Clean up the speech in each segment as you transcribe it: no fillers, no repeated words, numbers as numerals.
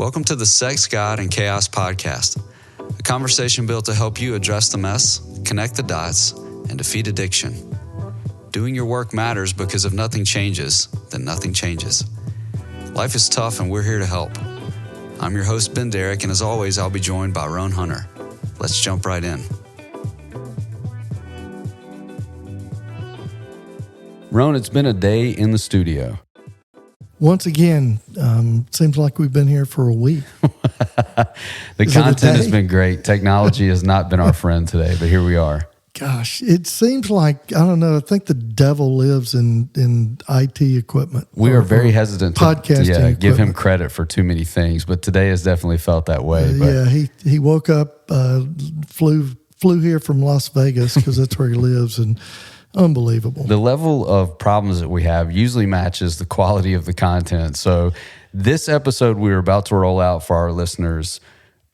Welcome to the Sex, God, and Chaos podcast, a conversation built to help you address the mess, connect the dots, and defeat addiction. Doing your work matters because if nothing changes, then nothing changes. Life is tough and we're here to help. I'm your host, Ben Derrick, and as always, I'll be joined by Roan Hunter. Let's jump right in. Roan, it's been a day in the studio. Once again, seems like we've been here for a week. The content has been great. Technology has not been our friend today, but here we are. Gosh, it seems like, I don't know, I think the devil lives in IT equipment. We are very hesitant to give him equipment. credit for too many things, but today has definitely felt that way. He woke up, flew here from Las Vegas because that's where he lives, and unbelievable. The level of problems that we have usually matches the quality of the content. So this episode we're about to roll out for our listeners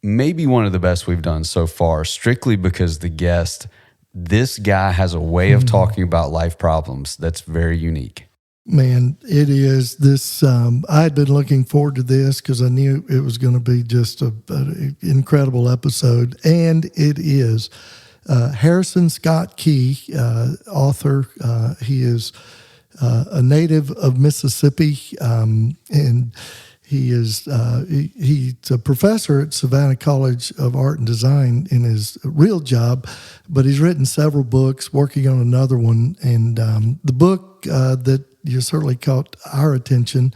may be one of the best we've done so far, strictly because this guy has a way of talking about life problems that's very unique. Man, it is this. I had been looking forward to this because I knew it was going to be just an incredible episode, and it is. Harrison Scott Key, author. He is a native of Mississippi, and he's a professor at Savannah College of Art and Design in his real job, but he's written several books, working on another one. And the book that you certainly caught our attention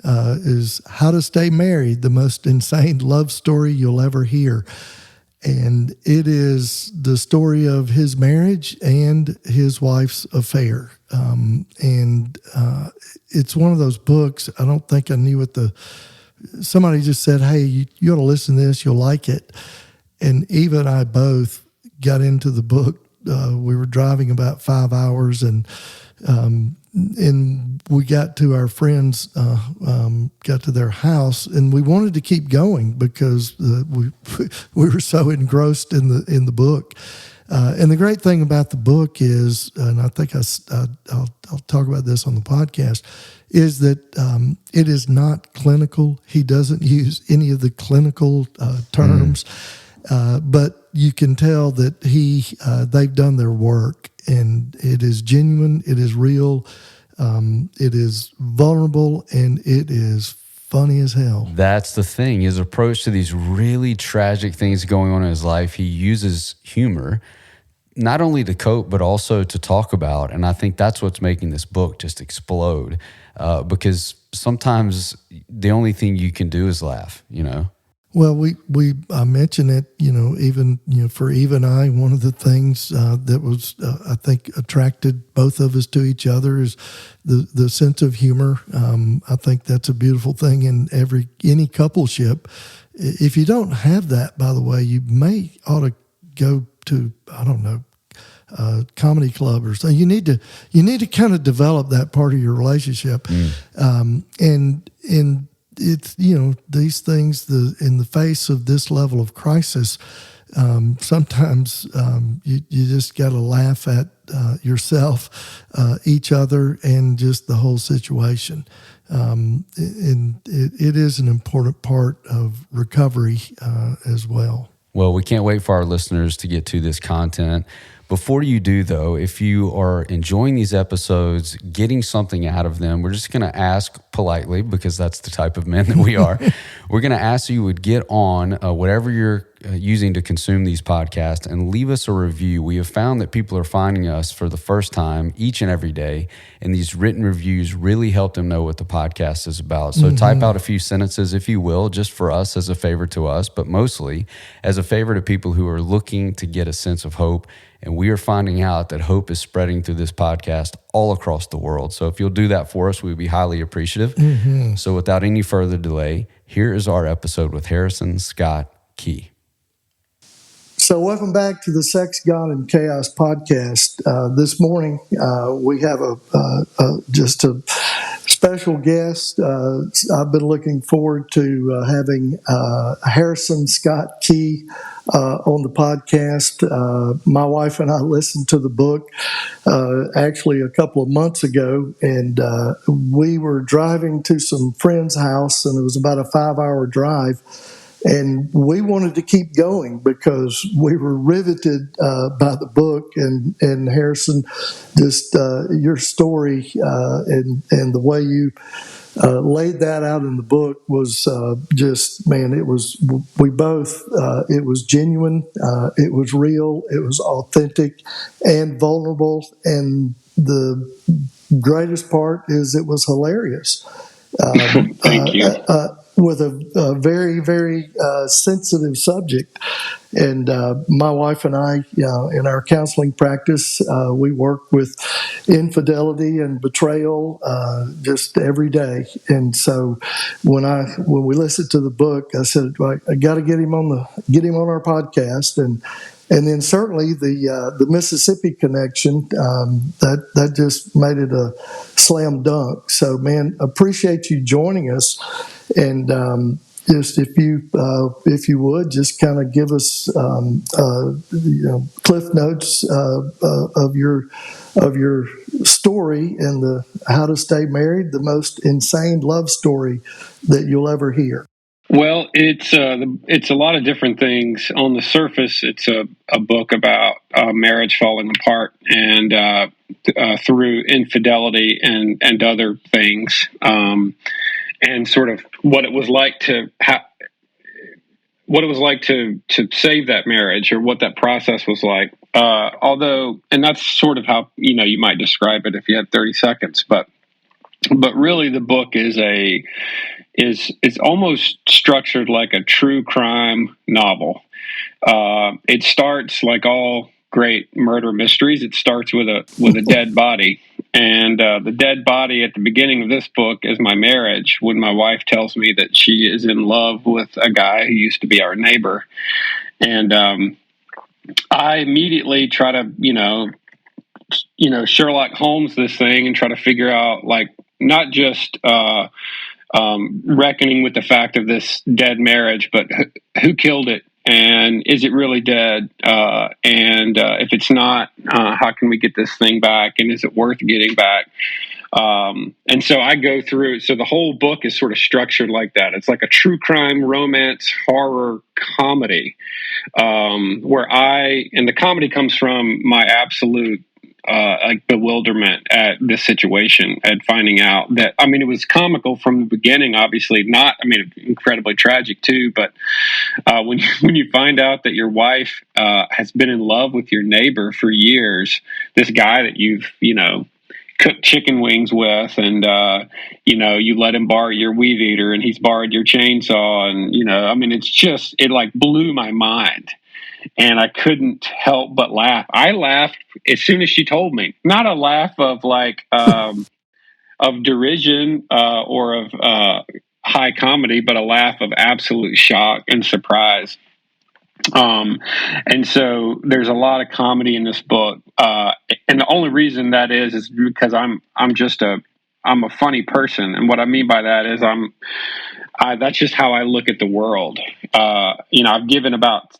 is How to Stay Married, the Most Insane Love Story You'll Ever Hear. And it is the story of his marriage and his wife's affair. It's one of those books, I don't think I knew somebody just said, hey, you ought to listen to this, you'll like it. And Eva and I both got into the book. We were driving about 5 hours, and we got to our friends, got to their house, and we wanted to keep going because we were so engrossed in the book. And the great thing about the book is, and I think I'll talk about this on the podcast, is that it is not clinical. He doesn't use any of the clinical terms, but you can tell that they've done their work, and it is genuine, it is real, it is vulnerable, and it is funny as hell. That's the thing. His approach to these really tragic things going on in his life, he uses humor not only to cope, but also to talk about. And I think that's what's making this book just explode, because sometimes the only thing you can do is laugh, you know? Well, I mentioned it, even, for Eva and I, one of the things that was, I think, attracted both of us to each other is the sense of humor. I think that's a beautiful thing in any coupleship. If you don't have that, by the way, you ought to go to, I don't know, comedy club or something. You need to kind of develop that part of your relationship. And it's, these things, in the face of this level of crisis, sometimes you just got to laugh at yourself, each other, and just the whole situation. And it is an important part of recovery as well. Well, we can't wait for our listeners to get to this content. Before you do, though, if you are enjoying these episodes, getting something out of them, we're just going to ask politely, because that's the type of men that we are. We're going to ask you would get on whatever you're using to consume these podcasts and leave us a review. We have found that people are finding us for the first time each and every day, and these written reviews really help them know what the podcast is about. So type out a few sentences, if you will, just for us as a favor to us, but mostly as a favor to people who are looking to get a sense of hope. And we are finding out that hope is spreading through this podcast all across the world. So if you'll do that for us, we'd be highly appreciative. So without any further delay, here is our episode with Harrison Scott Key. So welcome back to the Sex, God, and Chaos podcast. This morning, we have just a special guest. I've been looking forward to having Harrison Scott Key on the podcast. My wife and I listened to the book actually a couple of months ago, and we were driving to some friend's house, and it was about a 5-hour drive. And we wanted to keep going because we were riveted by the book, and Harrison, just your story and the way you laid that out in the book was just, man, it was, we both, it was genuine, it was real, it was authentic and vulnerable, and the greatest part is it was hilarious. Thank you. With a very, very sensitive subject. And my wife and I, in our counseling practice, we work with infidelity and betrayal just every day. And so when we listened to the book, I said, I got to get him on our podcast. And then certainly the Mississippi connection, that just made it a slam dunk. So, man, appreciate you joining us. And just if you would just kind of give us cliff notes of your story and the how to stay married, the most insane love story that you'll ever hear. Well, it's a lot of different things. On the surface, it's a book about marriage falling apart and through infidelity and other things, and sort of what it was like to save that marriage, or what that process was like. Although, and that's sort of how you might describe it if you had 30 seconds, but really the book is almost structured like a true crime novel. It starts like all great murder mysteries. It starts with a dead body, and the dead body at the beginning of this book is my marriage. When my wife tells me that she is in love with a guy who used to be our neighbor, and I immediately try to Sherlock Holmes this thing and try to figure out, like, not just reckoning with the fact of this dead marriage, but who killed it, and is it really dead? And if it's not, how can we get this thing back? And is it worth getting back? And so I go through. So the whole book is sort of structured like that. It's like a true crime, romance, horror, comedy, and the comedy comes from my absolute bewilderment at this situation, at finding out that, it was comical from the beginning, obviously not, incredibly tragic too, but when you find out that your wife has been in love with your neighbor for years, this guy that you've cooked chicken wings with, and you let him borrow your weed eater, and he's borrowed your chainsaw, and it like blew my mind. And I couldn't help but laugh. I laughed as soon as she told me. Not a laugh of of derision or of high comedy, but a laugh of absolute shock and surprise. And so there's a lot of comedy in this book, and the only reason that is because I'm a funny person, and what I mean by that is that's just how I look at the world. I've given about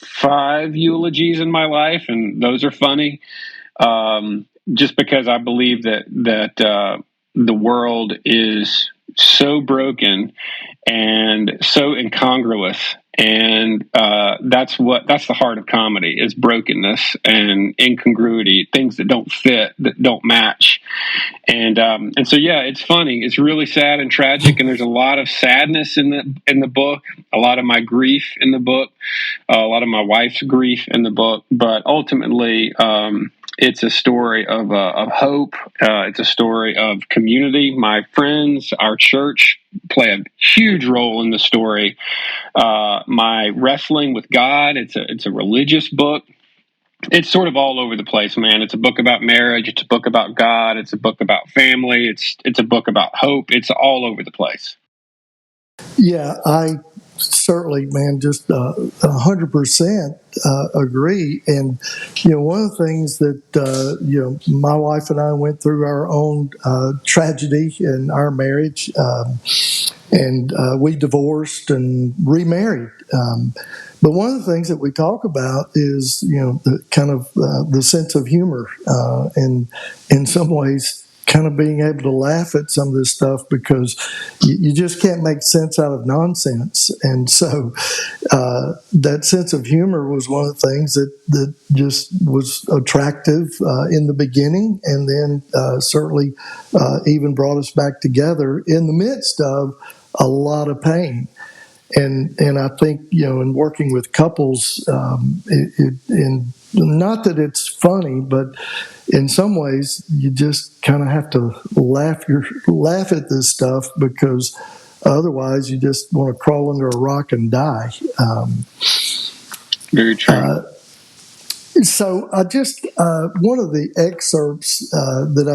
5 eulogies in my life, and those are funny, just because I believe that the world is so broken and so incongruous, and that's the heart of comedy, is brokenness and incongruity, things that don't fit, that don't match. And so yeah, it's funny. It's really sad and tragic, and there's a lot of sadness in the book, a lot of my grief in the book, a lot of my wife's grief in the book. But ultimately, it's a story of hope. It's a story of community. My friends, our church, play a huge role in the story. My wrestling with God. It's a religious book. It's sort of all over the place, man. It's a book about marriage. It's a book about God. It's a book about family. It's a book about hope. It's all over the place. Yeah, I so certainly, man, just 100% agree. And one of the things that my wife and I went through our own tragedy in our marriage, and we divorced and remarried. But one of the things that we talk about is, the kind of the sense of humor, and in some ways, kind of being able to laugh at some of this stuff because you just can't make sense out of nonsense. And so that sense of humor was one of the things that just was attractive in the beginning, and then certainly even brought us back together in the midst of a lot of pain. And I think, in working with couples, and not that it's funny, but in some ways you just kind of have to laugh at this stuff, because otherwise you just want to crawl under a rock and die. Very true. So I just one of the excerpts that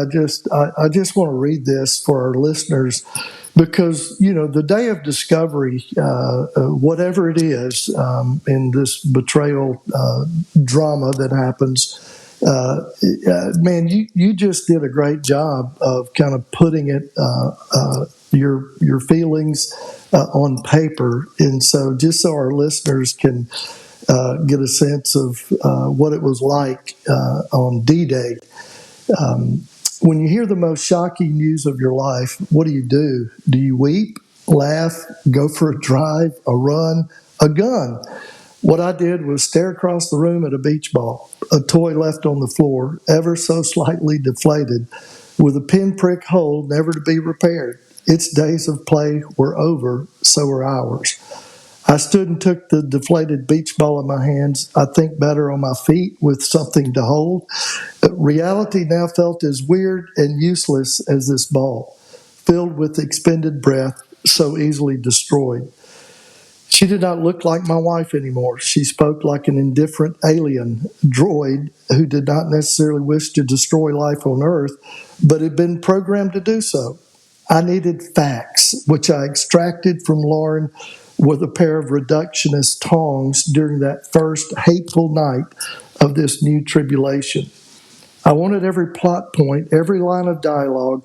I just want to read this for our listeners, because the day of discovery, whatever it is, in this betrayal drama that happens, man, you just did a great job of kind of putting it your feelings on paper, and so just so our listeners can get a sense of what it was like on D-Day. When you hear the most shocking news of your life, what do? Do you weep, laugh, go for a drive, a run, a gun? What I did was stare across the room at a beach ball, a toy left on the floor, ever so slightly deflated, with a pinprick hole never to be repaired. Its days of play were over, so were ours. I stood and took the deflated beach ball in my hands. I think better on my feet with something to hold. Reality now felt as weird and useless as this ball, filled with expended breath, so easily destroyed. She did not look like my wife anymore. She spoke like an indifferent alien droid who did not necessarily wish to destroy life on Earth, but had been programmed to do so. I needed facts, which I extracted from Lauren with a pair of reductionist tongs during that first hateful night of this new tribulation. I wanted every plot point, every line of dialogue.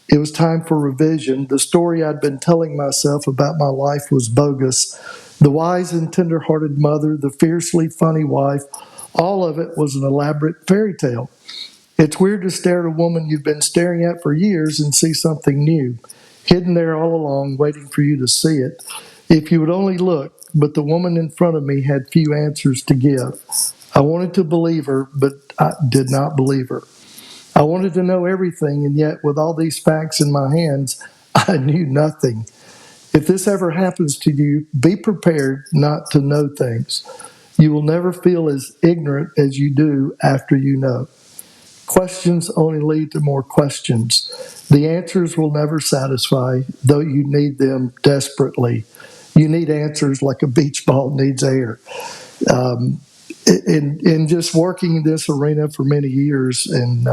It was time for revision. The story I'd been telling myself about my life was bogus. The wise and tender-hearted mother, the fiercely funny wife, all of it was an elaborate fairy tale. It's weird to stare at a woman you've been staring at for years and see something new, hidden there all along, waiting for you to see it. If you would only look, but the woman in front of me had few answers to give. I wanted to believe her, but I did not believe her. I wanted to know everything, and yet with all these facts in my hands, I knew nothing. If this ever happens to you, be prepared not to know things. You will never feel as ignorant as you do after you know. Questions only lead to more questions. The answers will never satisfy, though you need them desperately. You need answers like a beach ball needs air. In just working in this arena for many years, and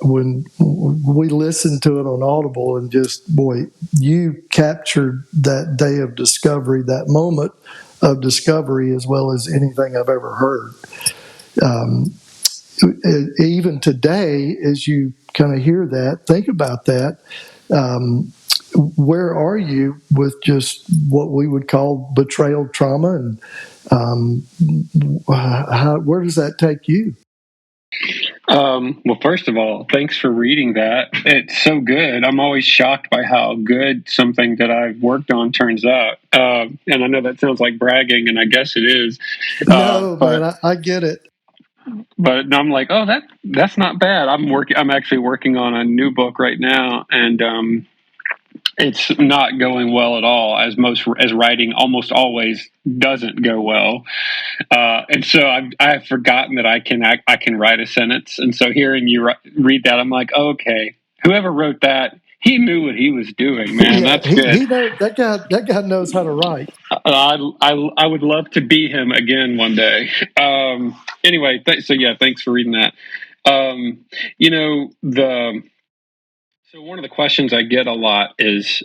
when we listened to it on Audible, and just, boy, you captured that day of discovery, that moment of discovery, as well as anything I've ever heard. Even today, as you kind of hear that, think about that. Where are you with just what we would call betrayal trauma, and where does that take you? Well, first of all, thanks for reading that. It's so good. I'm always shocked by how good something that I've worked on turns out. And I know that sounds like bragging, and I guess it is. No, But man, I get it. but I'm like, oh, that's not bad. I'm actually working on a new book right now, and it's not going well at all, as writing almost always doesn't go well. And so I've forgotten that I can write a sentence. And so hearing you read that, I'm like, okay, whoever wrote that, he knew what he was doing, man. Yeah, That's good. he knows that guy. That guy knows how to write. I would love to be him again one day. Anyway, so yeah, thanks for reading that. You know, so one of the questions I get a lot is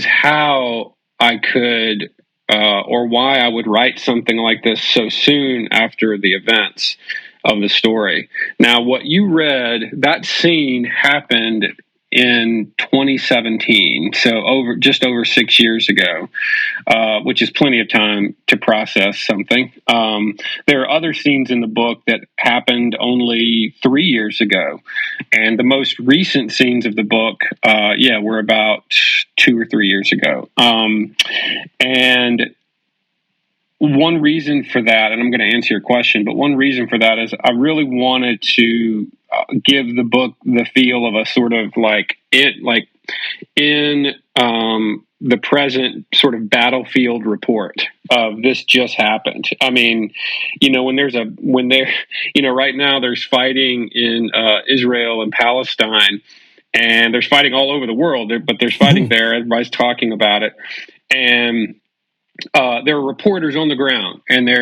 how I could, or why I would write something like this so soon after the events of the story. Now, what you read, that scene happened in 2017, so just over 6 years ago, which is plenty of time to process something. There are other scenes in the book that happened only 3 years ago, and the most recent scenes of the book, were about 2 or 3 years ago. And one reason for that, and I'm going to answer your question, but one reason for that is I really wanted to give the book the feel of a sort of in the present sort of battlefield report of this just happened. I mean, right now there's fighting in Israel and Palestine, and there's fighting all over the world, but there's fighting there. Everybody's talking about it. And there are reporters on the ground, and they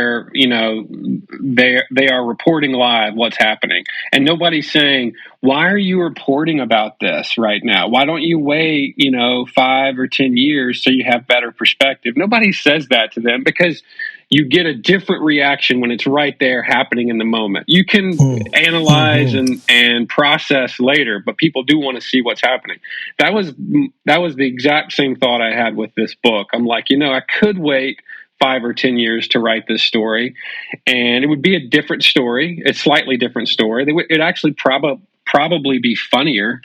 are reporting live what's happening, and nobody's saying, why are you reporting about this right now? Why don't you wait 5 or 10 years so you have better perspective? Nobody says that to them, because you get a different reaction when it's right there happening in the moment. You can analyze and process later, but people do want to see what's happening. That was the exact same thought I had with this book. I'm like, I could wait 5 or 10 years to write this story, and it would be a different story, a slightly different story. It'd actually probably be funnier,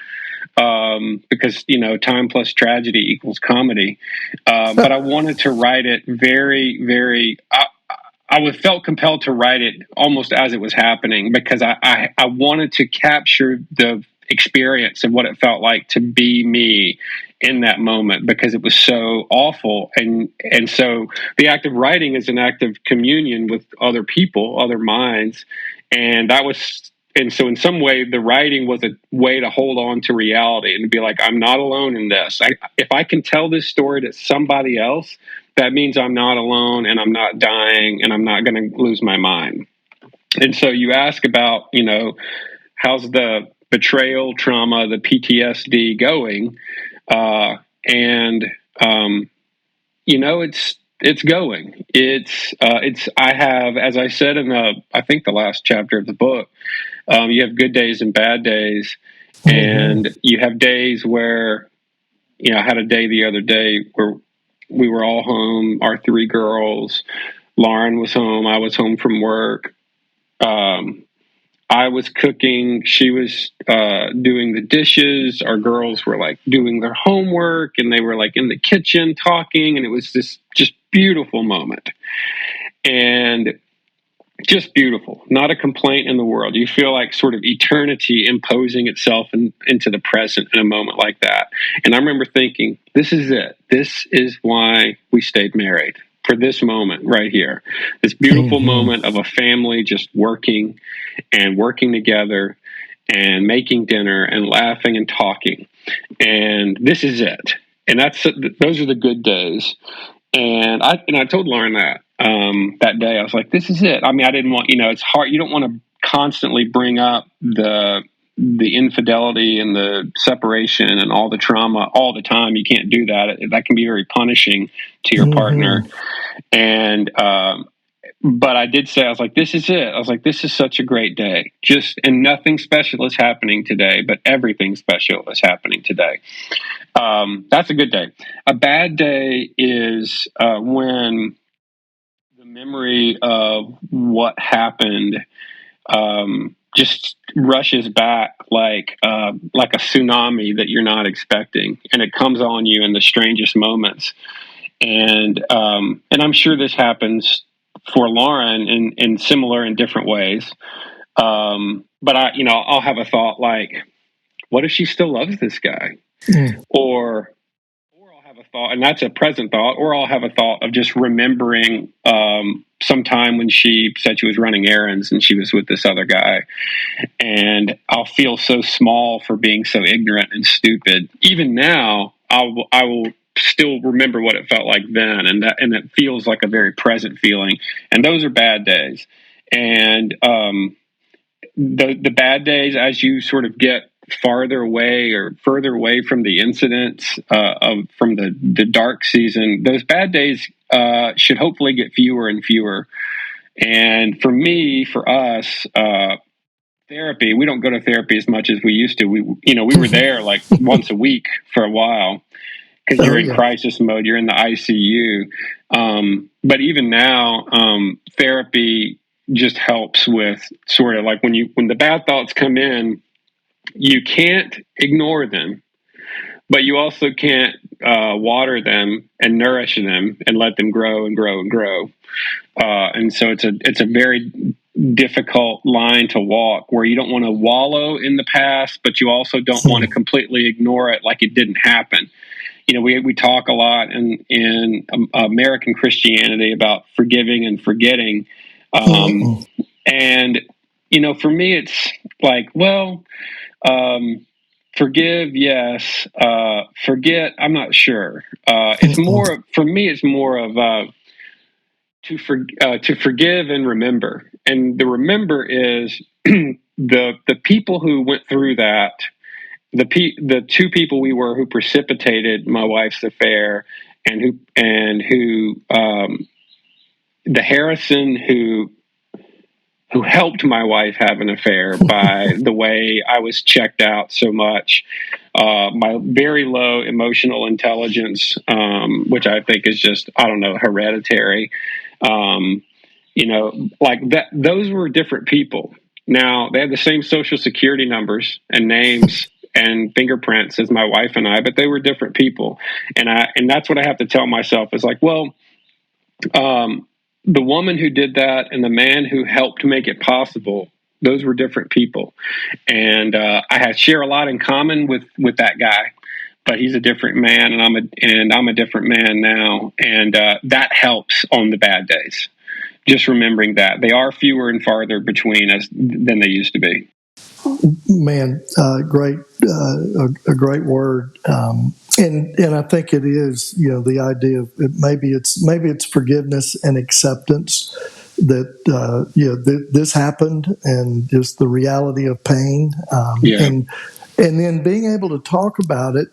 because time plus tragedy equals comedy. But I wanted to write it very, very. I felt compelled to write it almost as it was happening, because I wanted to capture the experience of what it felt like to be me in that moment, because it was so awful. And so the act of writing is an act of communion with other people, other minds. And so in some way, the writing was a way to hold on to reality and to be like, I'm not alone in this. If I can tell this story to somebody else, that means I'm not alone, and I'm not dying, and I'm not going to lose my mind. And so you ask about, how's the betrayal trauma, the PTSD going? It's going. I have, as I said in I think the last chapter of the book, you have good days and bad days. And you have days where, I had a day the other day where we were all home, our 3 girls. Lauren was home. I was home from work. I was cooking. She was doing the dishes. Our girls were doing their homework, and they were in the kitchen talking. And it was this just beautiful moment. And just beautiful. Not a complaint in the world. You feel like sort of eternity imposing itself into the present in a moment like that. And I remember thinking, this is it. This is why we stayed married, for this moment right here. This beautiful moment of a family just working together and making dinner and laughing and talking. And this is it. And those are the good days. And I told Lauren that day. I was like, this is it. I mean, I didn't want, it's hard. You don't want to constantly bring up the infidelity and the separation and all the trauma all the time. You can't do that. That can be very punishing to your partner. And, but I did say, I was like, this is it. I was like, this is such a great day. And nothing special is happening today, but everything special is happening today. That's a good day. A bad day is when the memory of what happened just rushes back like a tsunami that you're not expecting, and it comes on you in the strangest moments. And I'm sure this happens for Lauren in similar and different ways. But I'll have a thought like, what if she still loves this guy? Or I'll have a thought, and that's a present thought, or I'll have a thought of just remembering some time when she said she was running errands and she was with this other guy. And I'll feel so small for being so ignorant and stupid. Even now, I will still remember what it felt like then, and that feels like a very present feeling. And those are bad days. And the bad days, as you sort of get farther away or further away from the incidents from the dark season, those bad days should hopefully get fewer and fewer. And for me, for us, therapy, we don't go to therapy as much as we used to. We were there like once a week for a while, because you're in crisis mode, you're in the ICU. But even now, therapy just helps with sort of like when the bad thoughts come in, you can't ignore them, but you also can't water them and nourish them and let them grow and grow and grow. And so it's a very difficult line to walk, where you don't want to wallow in the past, but you also don't want to completely ignore it like it didn't happen. We talk a lot in American Christianity about forgiving and forgetting. And, for me, it's like, well, forgive, yes. Forget, I'm not sure. For me, it's more of to forgive and remember. And the remember is the people who went through that, the two people who precipitated my wife's affair, and who the Harrison who helped my wife have an affair by the way I was checked out so much, my very low emotional intelligence, which I think is just, I don't know, hereditary. Like that, those were different people. Now, they had the same social security numbers and names and fingerprints as my wife and I, but they were different people. And that's what I have to tell myself, is like, well, the woman who did that and the man who helped make it possible, those were different people. And I share a lot in common with that guy, but he's a different man, and I'm a different man now. And that helps on the bad days. Just remembering that they are fewer and farther between us than they used to be. Man, great, a great word, and I think it is. The idea of maybe it's forgiveness and acceptance that this happened, and just the reality of pain, and then being able to talk about it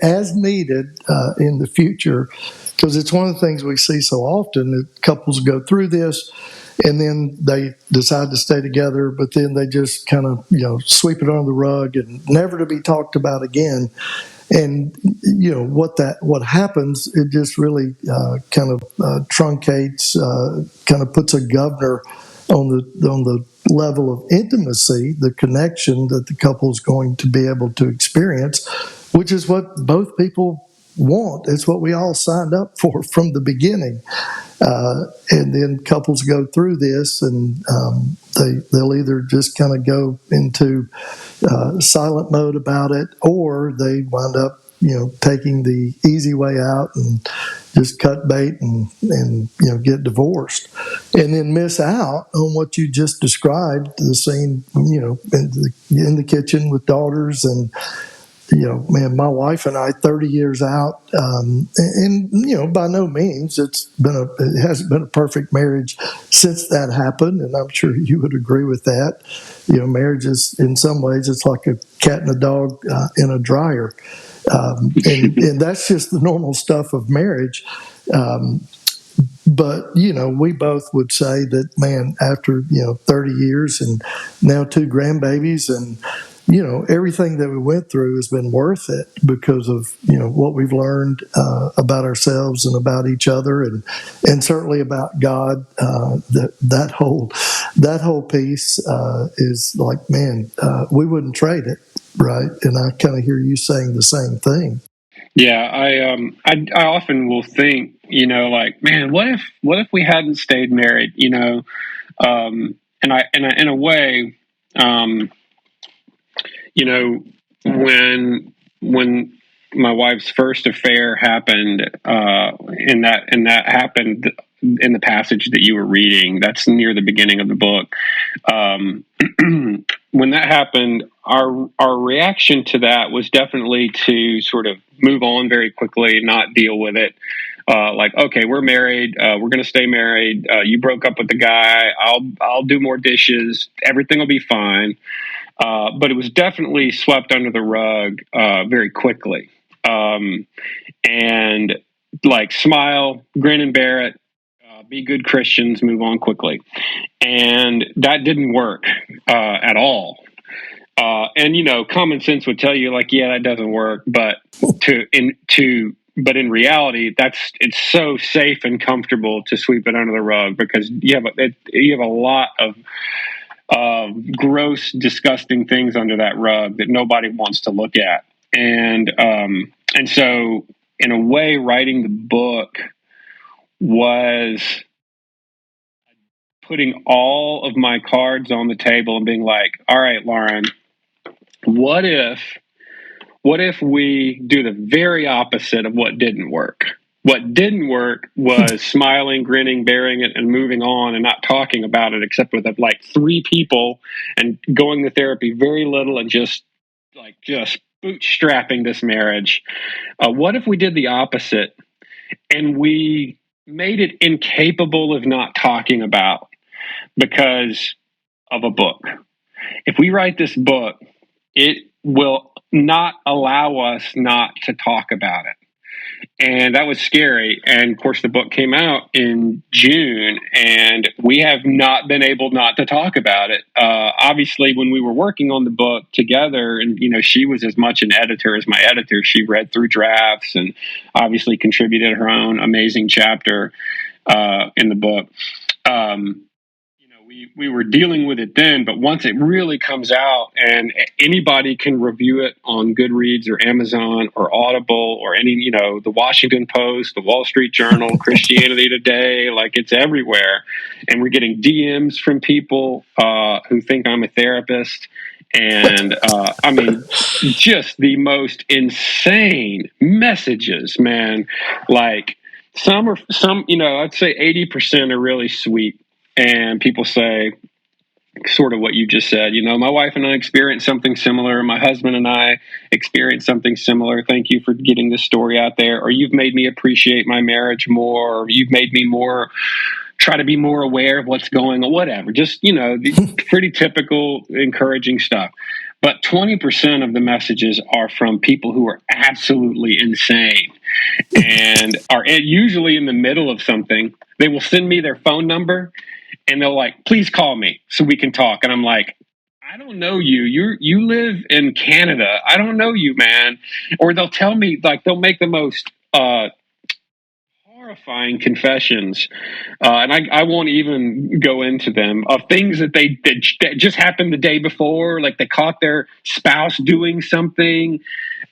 as needed in the future, because it's one of the things we see so often that couples go through this. And then they decide to stay together, but then they just kind of, sweep it under the rug and never to be talked about again. And what happens, it just really kind of truncates, kind of puts a governor on the level of intimacy, the connection that the couple is going to be able to experience, which is what both people want. It's what we all signed up for from the beginning. And then couples go through this, and they'll either just kind of go into silent mode about it, or they wind up, taking the easy way out and just cut bait and get divorced, and then miss out on what you just described, the scene, in the kitchen with daughters. And man, my wife and I, 30 years out, and by no means it hasn't been a perfect marriage since that happened, and I'm sure you would agree with that. Marriage is, in some ways, it's like a cat and a dog in a dryer, and that's just the normal stuff of marriage. But we both would say that, man, after 30 years and now 2 grandbabies, and everything that we went through has been worth it, because of what we've learned about ourselves and about each other, and certainly about God. That whole piece is like, man, we wouldn't trade it, right? And I kind of hear you saying the same thing. Yeah, I often will think, like, man, what if we hadn't stayed married, and I in a way, when my wife's first affair happened, and that happened in the passage that you were reading, that's near the beginning of the book. When that happened, our reaction to that was definitely to sort of move on very quickly, not deal with it. Like, okay, we're married. We're going to stay married. You broke up with the guy. I'll do more dishes. Everything will be fine. But it was definitely swept under the rug very quickly. And like smile, grin and bear it, be good Christians, move on quickly. And that didn't work at all. And common sense would tell you like, yeah, that doesn't work. But in reality, it's so safe and comfortable to sweep it under the rug because you have a lot of gross, disgusting things under that rug that nobody wants to look at. And so, in a way, writing the book was putting all of my cards on the table and being like, all right, Lauren, what if we do the very opposite of what didn't work? What didn't work was smiling, grinning, bearing it, and moving on and not talking about it except with like 3 people and going to therapy very little and just bootstrapping this marriage. What if we did the opposite and we made it incapable of not talking about because of a book? If we write this book, it will not allow us not to talk about it. And that was scary. And of course, the book came out in June, and we have not been able not to talk about it. Obviously, when we were working on the book together, and she was as much an editor as my editor. She read through drafts and obviously contributed her own amazing chapter in the book. We were dealing with it then, but once it really comes out and anybody can review it on Goodreads or Amazon or Audible or the Washington Post, the Wall Street Journal, Christianity Today, like it's everywhere. And we're getting DMs from people who think I'm a therapist. And just the most insane messages, man. Like I'd say 80% are really sweet. And people say sort of what you just said. My wife and I experienced something similar. My husband and I experienced something similar. Thank you for getting this story out there. Or you've made me appreciate my marriage more. Or you've made me try to be more aware of what's going on, whatever. Just, pretty typical encouraging stuff. But 20% of the messages are from people who are absolutely insane and are usually in the middle of something. They will send me their phone number and they'll like, please call me so we can talk. And I'm like, I don't know you. You live in Canada. I don't know you, man. Or they'll tell me, like, they'll make the most horrifying confessions, and I won't even go into them, of things that that just happened the day before. Like they caught their spouse doing something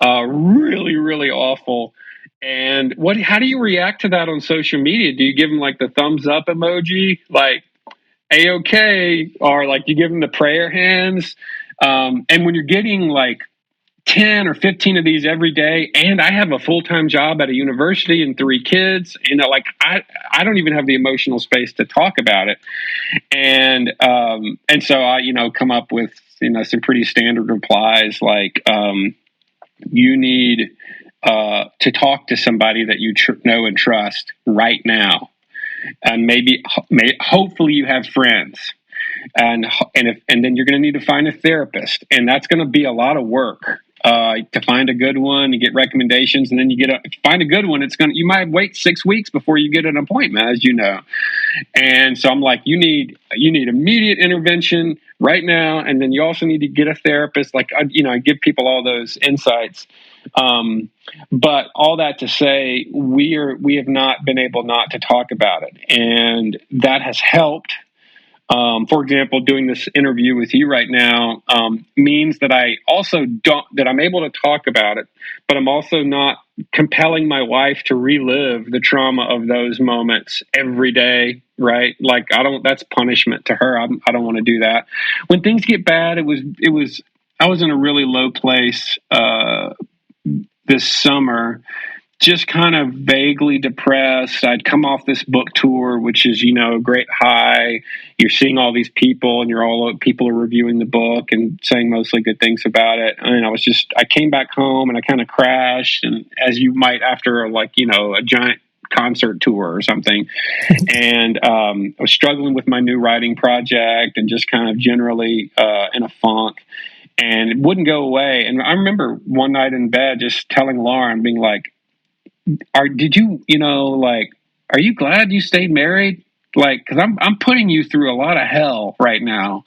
really, really awful. And how do you react to that on social media? Do you give them like the thumbs up emoji, like A-okay, or like you give them the prayer hands? And when you're getting like 10 or 15 of these every day, and I have a full-time job at a university and 3 kids, I don't even have the emotional space to talk about it. And so I, come up with, some pretty standard replies like, you need to talk to somebody that you know and trust right now. And hopefully you have friends. And then you're going to need to find a therapist, and that's going to be a lot of work to find a good one. You get recommendations, and then find a good one. You might wait 6 weeks before you get an appointment, as you know. And so I'm like, you need immediate intervention right now, and then you also need to get a therapist. Like I give people all those insights. But all that to say, we have not been able not to talk about it, and that has helped. For example, doing this interview with you right now means that I'm able to talk about it, but I'm also not compelling my wife to relive the trauma of those moments every day, right? Like that's punishment to her. I don't want to do that. When things get bad, I was in a really low place this summer, just kind of vaguely depressed. I'd come off this book tour, which is, a great high. You're seeing all these people and people are reviewing the book and saying mostly good things about it. And I came back home and I kind of crashed. And as you might after a giant concert tour or something. And I was struggling with my new writing project and just kind of generally in a funk. and it wouldn't go away. And I remember one night in bed just telling Lauren, being like, did you, like, are you glad you stayed married? Like, because I'm putting you through a lot of hell right now,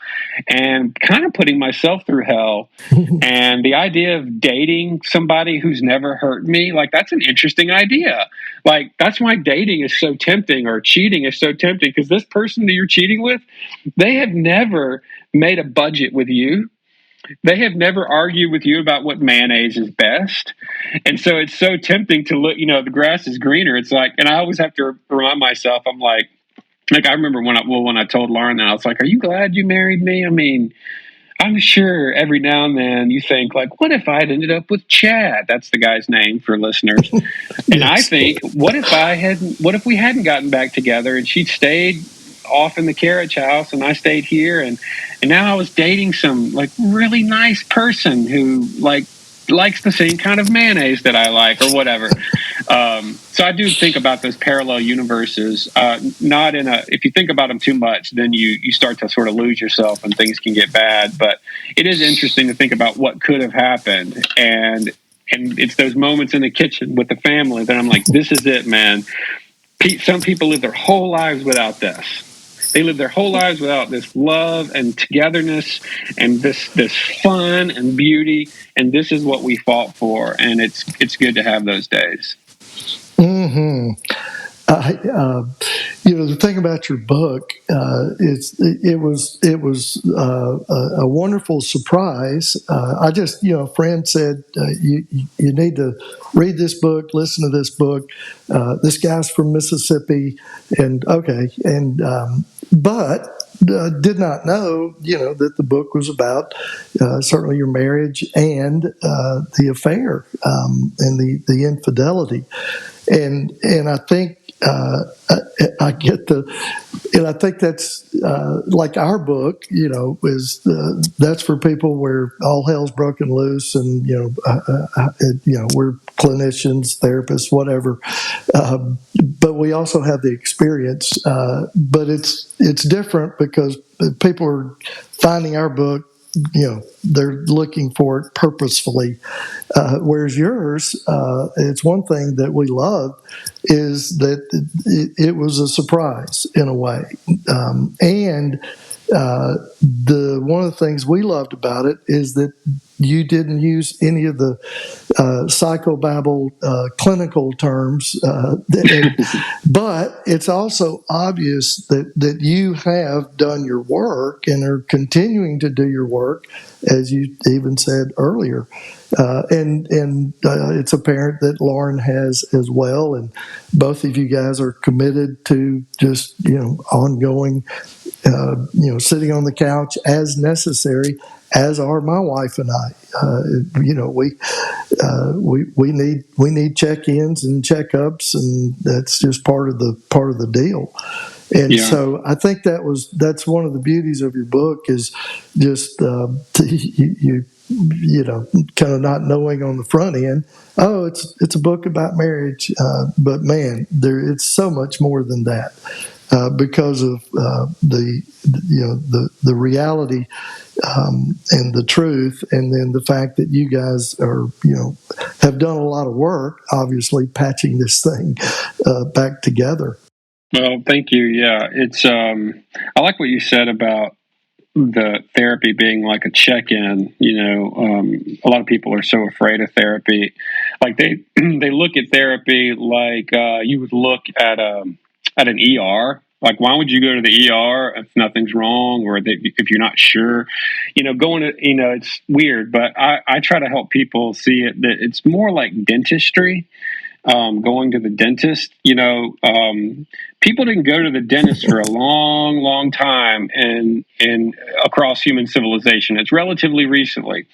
and kind of putting myself through hell. And the idea of dating somebody who's never hurt me, like, that's an interesting idea. Like, that's why dating is so tempting, or cheating is so tempting, because this person that you're cheating with, they have never made a budget with you. They have never argued with you about what mayonnaise is best. And so it's so tempting to look, the grass is greener. It's like, and I always have to remind myself, I'm like I remember when I told Lauren that, I was like, are you glad you married me? I mean, I'm sure every now and then you think, like, what if I'd ended up with Chad? That's the guy's name for listeners. And I think, what if we hadn't gotten back together and she'd stayed off in the carriage house and I stayed here, and now I was dating some, like, really nice person who, like, likes the same kind of mayonnaise that I like, or whatever. So I do think about those parallel universes. Not in a, if you think about them too much, then you start to sort of lose yourself and things can get bad. But it is interesting to think about what could have happened. And it's those moments in the kitchen with the family that I'm like, this is it, man. Some people live their whole lives without this. They live their whole lives without this love and togetherness and this fun and beauty. And this is what we fought for. And it's good to have those days. Mm-hmm. The thing about your book, it was a wonderful surprise. A friend said, you need to read this book, listen to this book. This guy's from Mississippi, but did not know, that the book was about certainly your marriage and the affair and the infidelity. And I think I get and I think that's like our book, is that's for people where all hell's broken loose, and we're clinicians, therapists, whatever. But we also have the experience. But it's different because people are finding our book. They're looking for it purposefully. Whereas yours, it's one thing that we love is that it was a surprise in a way. And one of the things we loved about it is that you didn't use any of the psychobabble clinical terms, but it's also obvious that you have done your work and are continuing to do your work, as you even said earlier. And it's apparent that Lauren has as well, and both of you guys are committed to just ongoing, sitting on the couch as necessary, as are my wife and I. We need check-ins and checkups, and that's just part of the deal. And so I think that's one of the beauties of your book is just you kind of not knowing on the front end. Oh, it's a book about marriage, but man, it's so much more than that because of the reality and the truth, and then the fact that you guys are have done a lot of work, obviously patching this thing back together. Well, thank you. Yeah, it's I like what you said about the therapy being like a check-in. A lot of people are so afraid of therapy. Like they look at therapy like you would look at an ER. Like, why would you go to the ER if nothing's wrong, or if you're not sure? Going to, it's weird, but I try to help people see it that it's more like dentistry. Going to the dentist, people didn't go to the dentist for a long, long time in across human civilization. It's relatively recently.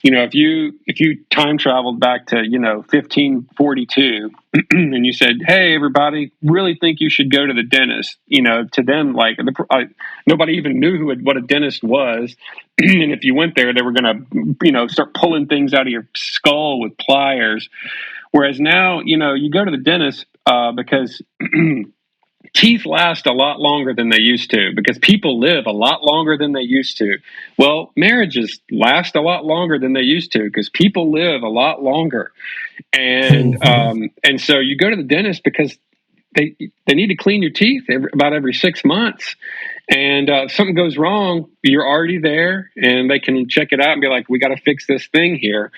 If you time traveled back to 1542 and you said, "Hey, everybody, really think you should go to the dentist," to them, like, nobody even knew what a dentist was, and if you went there, they were going to start pulling things out of your skull with pliers. Whereas now, you go to the dentist because teeth last a lot longer than they used to because people live a lot longer than they used to. Well, marriages last a lot longer than they used to because people live a lot longer. And so you go to the dentist because they need to clean your teeth about every 6 months. And if something goes wrong, you're already there, and they can check it out and be like, "We got to fix this thing here."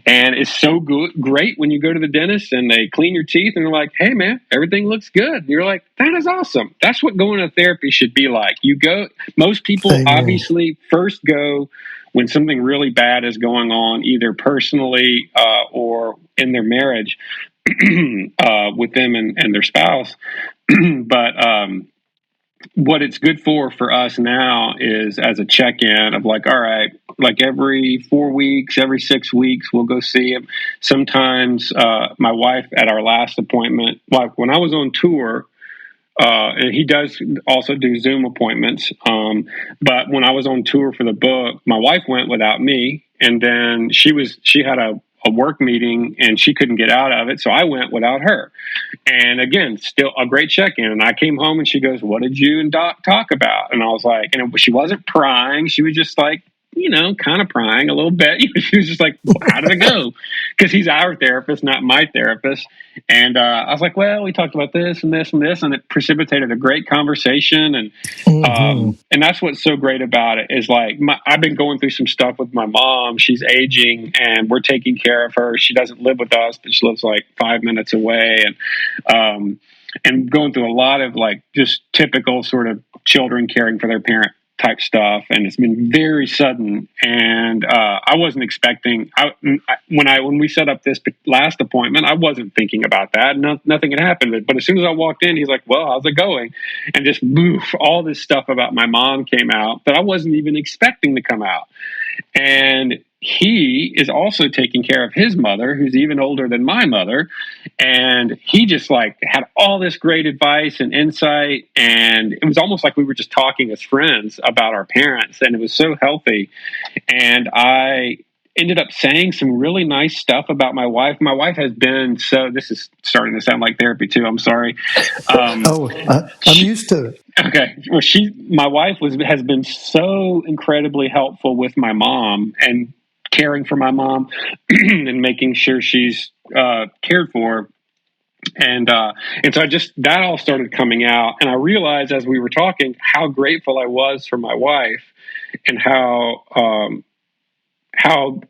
And it's so great when you go to the dentist and they clean your teeth and they're like, "Hey, man, everything looks good." And you're like, "That is awesome." That's what going to therapy should be like. You go. Most people Amen. obviously first go when something really bad is going on, either personally or in their marriage with them and their spouse. But what it's good for us now is as a check-in of like, all right, like every 4 weeks, every 6 weeks, we'll go see him. Sometimes my wife at our last appointment, like when I was on tour, and he does also do Zoom appointments. But when I was on tour for the book, my wife went without me, and then she had a work meeting and she couldn't get out of it, so I went without her. And again, still a great check-in. And I came home and she goes, "What did you and Doc talk about?" And I was like, and she wasn't prying. She was just like, kind of prying a little bit. She was just like, "How did it go?" Because he's our therapist, not my therapist. And I was like, "Well, we talked about this and this and this," and it precipitated a great conversation. And that's what's so great about it is like I've been going through some stuff with my mom. She's aging, and we're taking care of her. She doesn't live with us, but she lives like 5 minutes away, and going through a lot of like just typical sort of children caring for their parent type stuff, and it's been very sudden. And I wasn't expecting. When we set up this last appointment, I wasn't thinking about that. Nothing had happened. But as soon as I walked in, he's like, "Well, how's it going?" And just all this stuff about my mom came out that I wasn't even expecting to come out. And he is also taking care of his mother, who's even older than my mother. And he just like had all this great advice and insight. And it was almost like we were just talking as friends about our parents. And it was so healthy. And I ended up saying some really nice stuff about my wife. My wife has been this is starting to sound like therapy too. I'm sorry. I'm used to it. Okay. Well, my wife has been so incredibly helpful with my mom and caring for my mom and making sure she's cared for. And so that all started coming out. And I realized as we were talking how grateful I was for my wife and how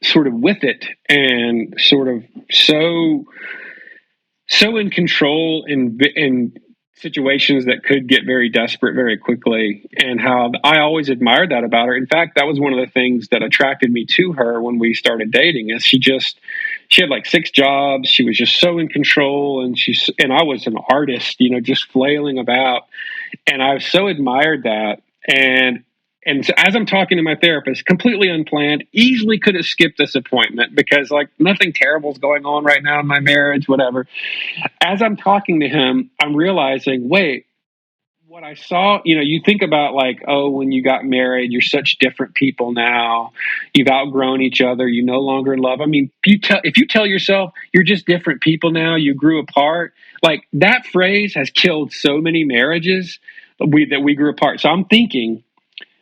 sort of with it and sort of so in control in situations that could get very desperate very quickly, and how I always admired that about her. In fact, that was one of the things that attracted me to her when we started dating. Is she had like 6 jobs. She was just so in control, and I was an artist, just flailing about, and I so admired that. And so as I'm talking to my therapist, completely unplanned, easily could have skipped this appointment because like nothing terrible is going on right now in my marriage, whatever. As I'm talking to him, I'm realizing, wait, what I saw, you think about like, oh, when you got married, you're such different people now. You've outgrown each other. You're no longer in love. I mean, if you tell yourself you're just different people now, you grew apart, like that phrase has killed so many marriages that we grew apart. So I'm thinking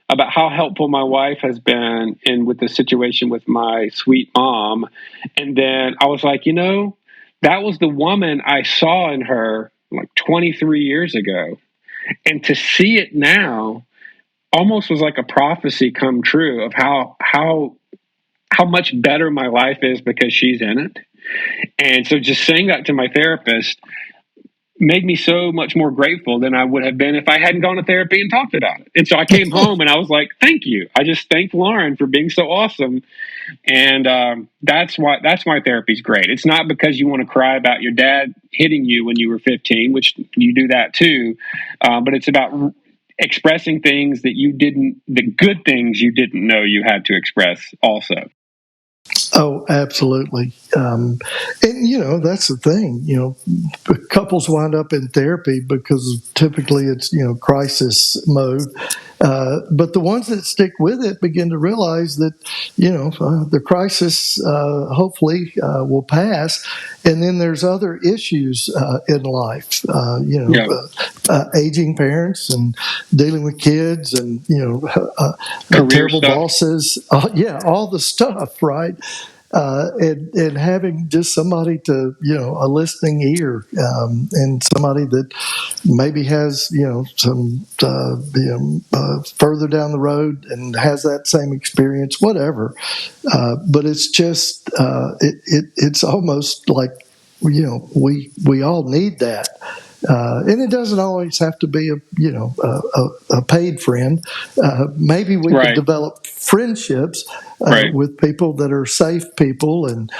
about how helpful my wife has been with the situation with my sweet mom. And then I was like, that was the woman I saw in her like 23 years ago. And to see it now almost was like a prophecy come true of how much better my life is because she's in it. And so just saying that to my therapist made me so much more grateful than I would have been if I hadn't gone to therapy and talked about it. And so I came home and I was like, thank you. I just thanked Lauren for being so awesome. And that's why therapy's great. It's not because you want to cry about your dad hitting you when you were 15, which you do that too. But it's about expressing things that the good things you didn't know you had to express also. Oh, absolutely. And, that's the thing, couples wind up in therapy because typically it's, crisis mode. But the ones that stick with it begin to realize that, the crisis hopefully will pass. And then there's other issues in life, Yeah. Aging parents and dealing with kids and, Career terrible stuff. bosses. All the stuff, right? And having just somebody to, a listening ear, and somebody that maybe has, some further down the road and has that same experience, whatever. But it's just, it's almost like, we all need that. And it doesn't always have to be a paid friend. Maybe we Right. could develop friendships Right. with people that are safe people, and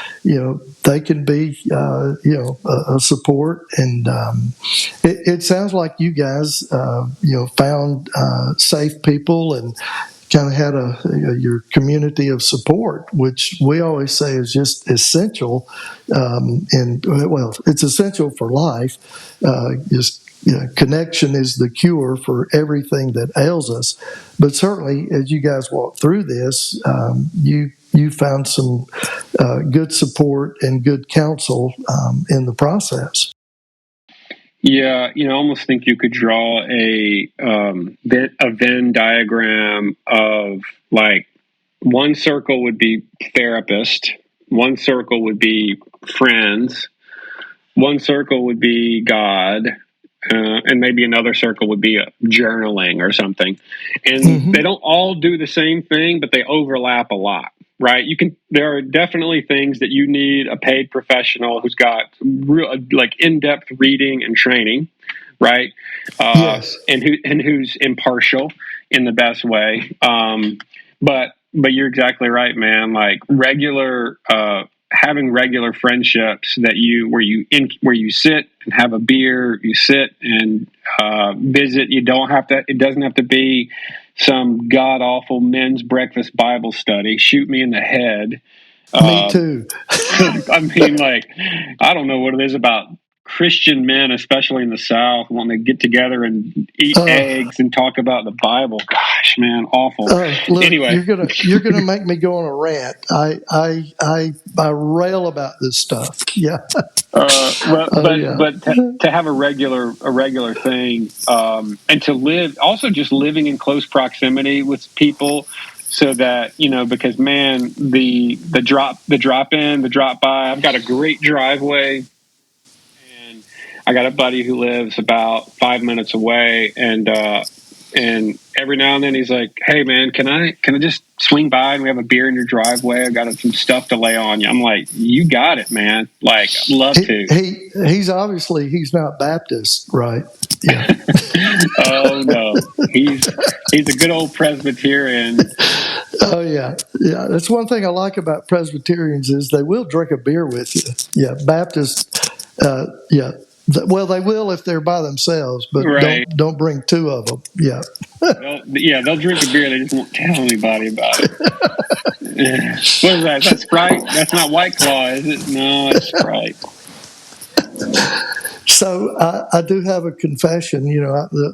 they can be a support. And it sounds like you guys found safe people and kind of had your community of support, which we always say is just essential. And well, it's essential for life. Connection is the cure for everything that ails us. But certainly, as you guys walk through this, you found some good support and good counsel in the process. Yeah, I almost think you could draw a Venn diagram of, like, one circle would be therapist, one circle would be friends, one circle would be God, and maybe another circle would be journaling or something. And they don't all do the same thing, but they overlap a lot, right? There are definitely things that you need a paid professional who's got real, like, in-depth reading and training, right? Yes. And who's impartial in the best way. But you're exactly right, man. Like, having regular friendships where you sit and have a beer, you sit and visit. It doesn't have to be some god awful men's breakfast Bible study. Shoot me in the head. Me too. I mean, like, I don't know what it is about Christian men, especially in the South, when they get together and eat eggs and talk about the Bible. Gosh, man, awful. Look, anyway, you're gonna make me go on a rant. I rail about this stuff. Yeah. But to have a regular thing, and to live, also just living in close proximity with people, so that, because, man, the drop in, the drop by. I've got a great driveway, and I got a buddy who lives about 5 minutes away, and every now and then he's like, "Hey, man, can I just swing by and we have a beer in your driveway? I got some stuff to lay on you." I'm like, "You got it, man. Like, I'd love to." He's obviously not Baptist, right? Yeah. Oh no, he's a good old Presbyterian. Oh yeah. That's one thing I like about Presbyterians is they will drink a beer with you. Yeah, Baptists. Yeah. Well, they will if they're by themselves, but right. don't bring two of them. Yeah. They'll drink a beer. They just won't tell anybody about it. What is that? Is that Sprite? That's not White Claw, is it? No, it's Sprite. So I do have a confession.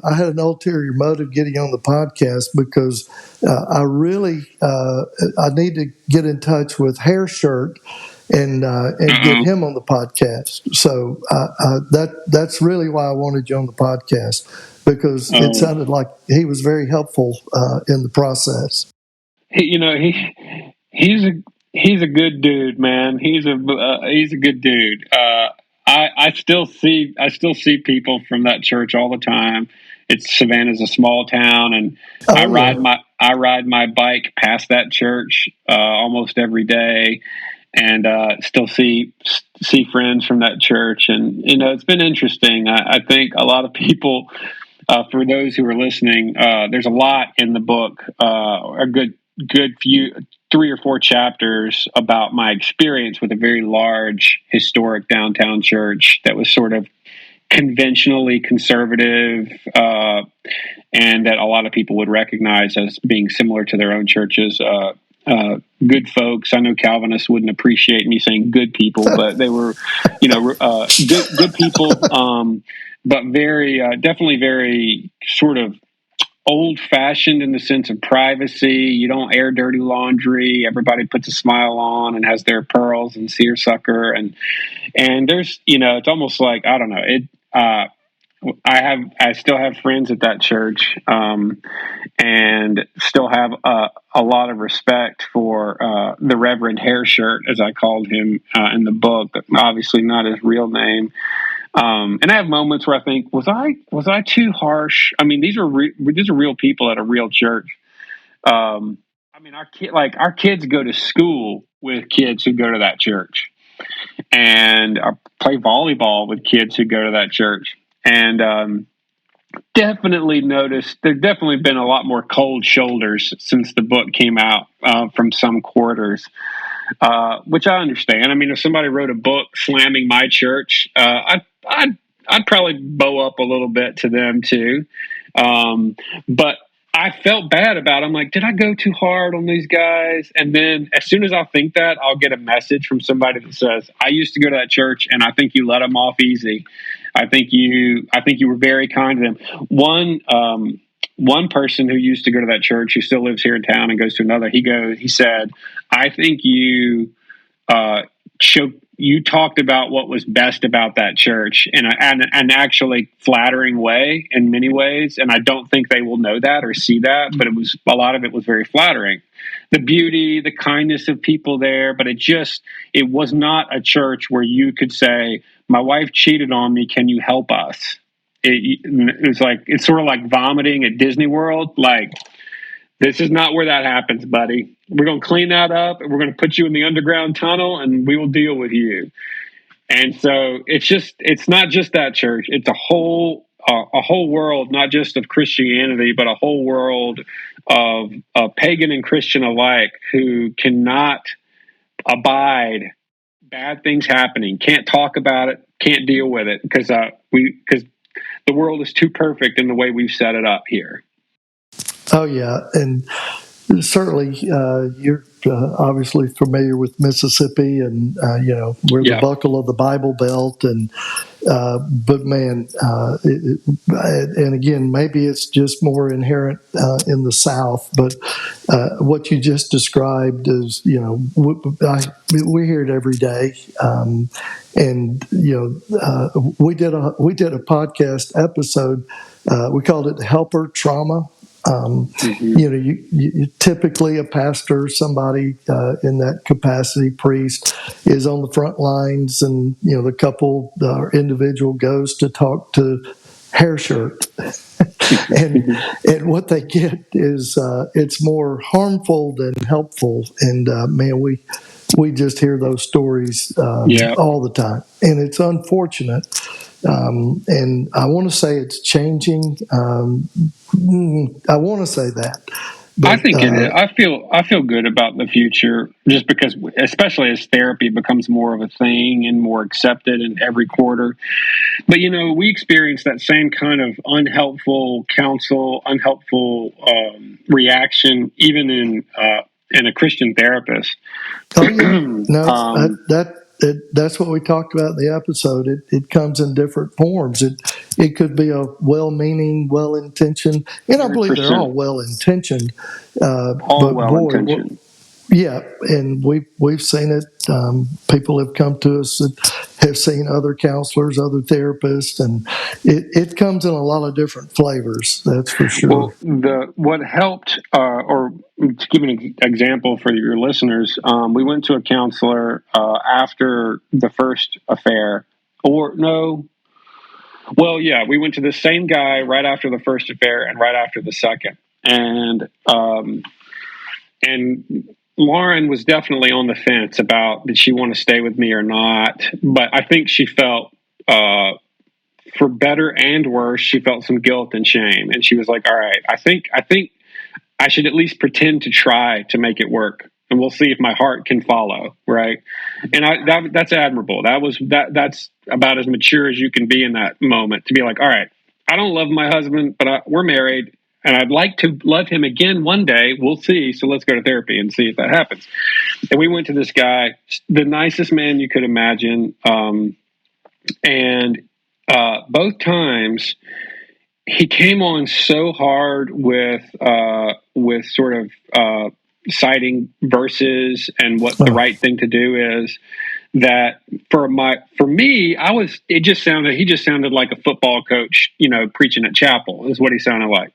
I had an ulterior motive getting on the podcast because I really I need to get in touch with Hair Shirt and get him on the podcast. So that's really why I wanted you on the podcast, because it sounded like he was very helpful in the process. He's a good dude, man. He's a good dude. I still see people from that church all the time. Savannah's a small town, and I ride my bike past that church almost every day, and still see friends from that church. And it's been interesting. I think a lot of people, for those who are listening, there's a lot in the book, a good few 3 or 4 chapters about my experience with a very large historic downtown church that was sort of conventionally conservative, and that a lot of people would recognize as being similar to their own churches. Good folks. I know Calvinists wouldn't appreciate me saying good people, but they were, good people, but very, definitely very sort of old-fashioned in the sense of privacy. You don't air dirty laundry. Everybody puts a smile on and has their pearls and seersucker, and there's, it's almost like, I don't know, I still have friends at that church, and still have a lot of respect for the Reverend Hair Shirt, as I called him in the book, but obviously not his real name. And I have moments where I think, was I too harsh? I mean, these are real people at a real church. I mean, our kids go to school with kids who go to that church, and I play volleyball with kids who go to that church, and definitely noticed there's definitely been a lot more cold shoulders since the book came out from some quarters, which I understand. I mean, if somebody wrote a book slamming my church, I'd probably bow up a little bit to them too. But I felt bad about it. I'm like, did I go too hard on these guys? And then as soon as I think that, I'll get a message from somebody that says, I used to go to that church and I think you let them off easy. I think you were very kind to them. One person who used to go to that church, who still lives here in town and goes to another, he said, I think you talked about what was best about that church in an actually flattering way in many ways. And I don't think they will know that or see that, but a lot of it was very flattering. The beauty, the kindness of people there, but it was not a church where you could say, my wife cheated on me, can you help us? It's sort of like vomiting at Disney World. Like, this is not where that happens, buddy. We're going to clean that up, and we're going to put you in the underground tunnel, and we will deal with you. And so it's not just that church. It's a whole world, not just of Christianity, but a whole world of pagan and Christian alike, who cannot abide bad things happening, can't talk about it, can't deal with it, because the world is too perfect in the way we've set it up here. Oh, yeah. And certainly you're obviously familiar with Mississippi, and, we're the buckle of the Bible Belt. And but, man, and again, maybe it's just more inherent in the South. But what you just described is, we hear it every day. And, we did a podcast episode. We called it Helper Trauma. You typically a pastor, somebody in that capacity, priest, is on the front lines, and the couple or individual goes to talk to Hair Shirt, and what they get is it's more harmful than helpful. And man, we just hear those stories all the time, and it's unfortunate. And I want to say it's changing. I want to say that. But, I think it is. I feel good about the future, just because, especially as therapy becomes more of a thing and more accepted in every quarter. But we experience that same kind of unhelpful counsel, unhelpful reaction, even in a Christian therapist. Oh yeah, no, that's what we talked about in the episode. It comes in different forms. It could be a well-meaning, well-intentioned, and I believe they're all well-intentioned. All well-intentioned. Yeah, and we've seen it. People have come to us that have seen other counselors, other therapists, and it comes in a lot of different flavors. That's for sure. Well, what helped, or to give an example for your listeners, we went to a counselor after the first affair, we went to the same guy right after the first affair and right after the second, and Lauren was definitely on the fence about, did she want to stay with me or not? But I think she felt, for better and worse, she felt some guilt and shame. And she was like, all right, I think I should at least pretend to try to make it work. And we'll see if my heart can follow. Right. And that's admirable. That's about as mature as you can be in that moment, to be like, all right, I don't love my husband, but we're married. And I'd like to love him again one day. We'll see. So let's go to therapy and see if that happens. And we went to this guy, the nicest man you could imagine. And both times he came on so hard with sort of citing verses and what the right thing to do is, that for me, he just sounded like a football coach, preaching at chapel is what he sounded like.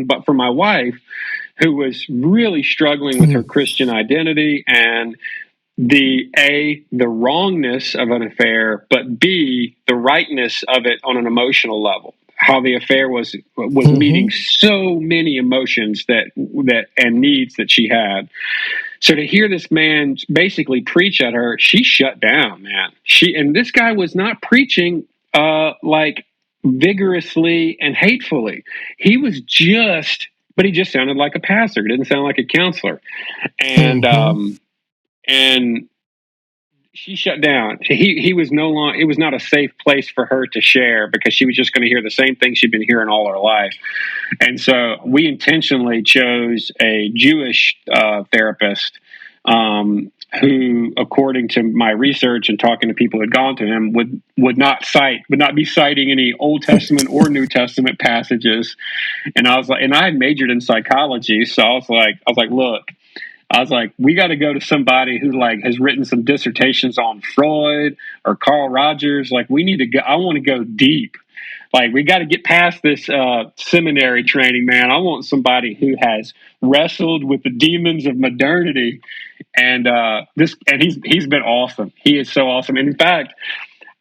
But for my wife, who was really struggling with her Christian identity and the wrongness of an affair, but B, the rightness of it on an emotional level. How the affair was meeting so many emotions that and needs that she had. So to hear this man basically preach at her, she shut down, man. And this guy was not preaching like vigorously and hatefully. He was but he just sounded like a pastor. He didn't sound like a counselor. And and she shut down. He was no longer. It was not a safe place for her to share, because she was just going to hear the same thing she'd been hearing all her life. And so we intentionally chose a Jewish therapist who, according to my research and talking to people who had gone to him, would not be citing any Old Testament or New Testament passages. And I was like, and I had majored in psychology, so I was like, look. I was like, we got to go to somebody who has written some dissertations on Freud or Carl Rogers. Like, we need to go. I want to go deep. Like, we got to get past this seminary training, man. I want somebody who has wrestled with the demons of modernity. And he's been awesome. He is so awesome. And in fact,